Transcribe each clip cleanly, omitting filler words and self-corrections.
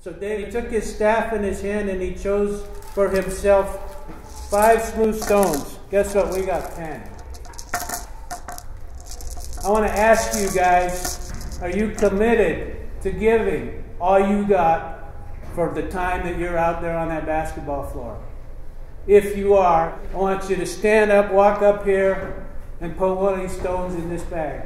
So David took his staff in his hand and he chose for himself 5 smooth stones. Guess what? We got 10. I want to ask you guys, are you committed to giving all you got for the time that you're out there on that basketball floor? If you are, I want you to stand up, walk up here, and put one of these stones in this bag.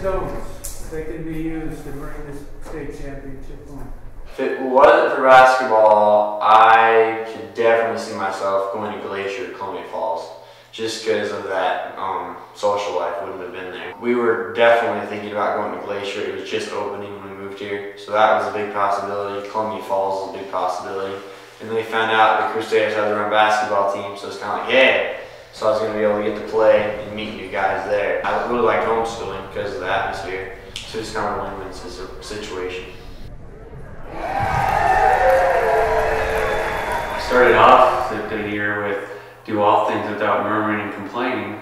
Stones. They can be used to bring this state championship home. If it wasn't for basketball, I could definitely see myself going to Glacier or Columbia Falls, just because of that social life wouldn't have been there. We were definitely thinking about going to Glacier. It was just opening when we moved here, so that was a big possibility. Columbia Falls was a big possibility. And then we found out the Crusaders had their own basketball team, so it's kind of like, yeah. So I was going to be able to get to play and meet you guys there. I really liked homeschooling because of the atmosphere. So it's kind of a win-win situation. I started off the year with do all things without murmuring and complaining,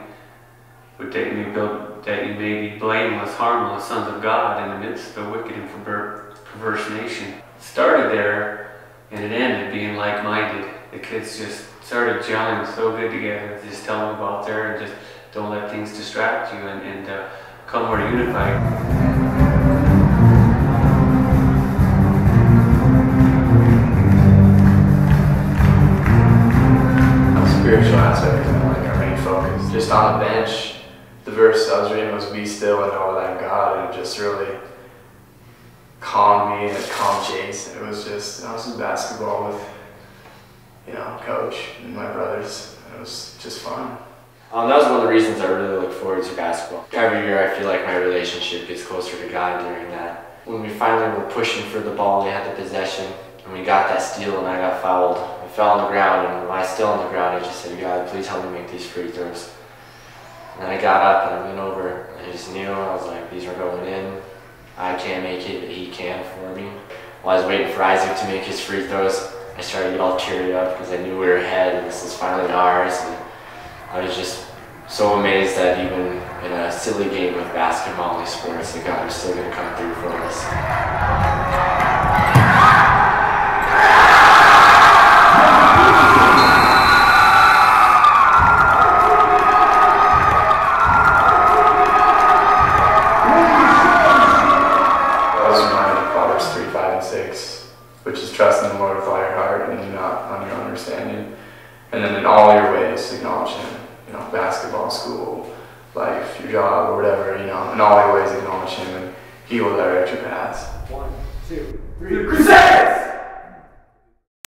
but that you may be blameless, harmless sons of God in the midst of a wicked and perverse nation. It started there and it ended being like-minded. The kids just started gelling so good together. Just tell them about there and just don't let things distract you and come more unified. The spiritual aspect is like our main focus. Just on the bench, the verse I was reading was "Be still and know that I'm God," and it just really calmed me and it calmed Chase. It was just, I was in basketball with, coach and my brothers. It was just fun. That was one of the reasons I really look forward to basketball. Every year I feel like my relationship gets closer to God during that. When we finally were pushing for the ball, we had the possession, and we got that steal and I got fouled. I fell on the ground, and when I was still on the ground, I just said, God, please help me make these free throws. And then I got up and I went over, and I just knew, I was like, these are going in. I can't make it, but he can for me. While I was waiting for Isaac to make his free throws, I started to get all cheered up because I knew we were ahead and this is finally ours. And I was just so amazed that even in a silly game of basketball and sports, that God was still going to come through for us. Which is trusting the Lord with all your heart and not on your own understanding. And then in all your ways, acknowledge Him. Basketball, school, life, your job, or whatever, in all your ways, acknowledge Him, and He will direct your paths. 1, 2, 3.